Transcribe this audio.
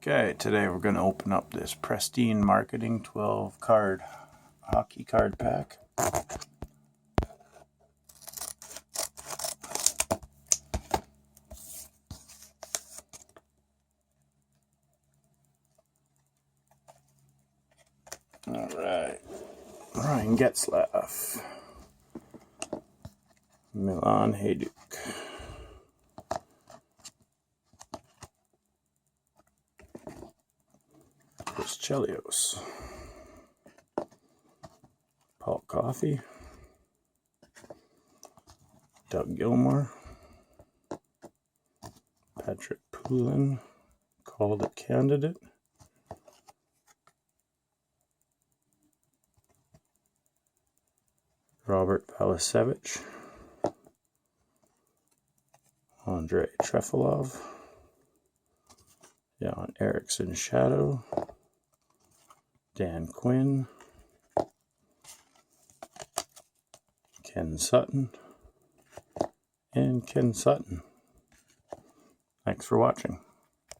Okay, today we're going to open up this Presstine Marketing 12 card hockey card pack. Alright, Ryan Getzlaf, Milan, Hejduk. Chelios, Coffey, Gilmour, Poulin, Calder candidate, Valicevic, Andrei Trefilov, Erixon shadow, Quinn, Sutton, and Sutton. Thanks for watching.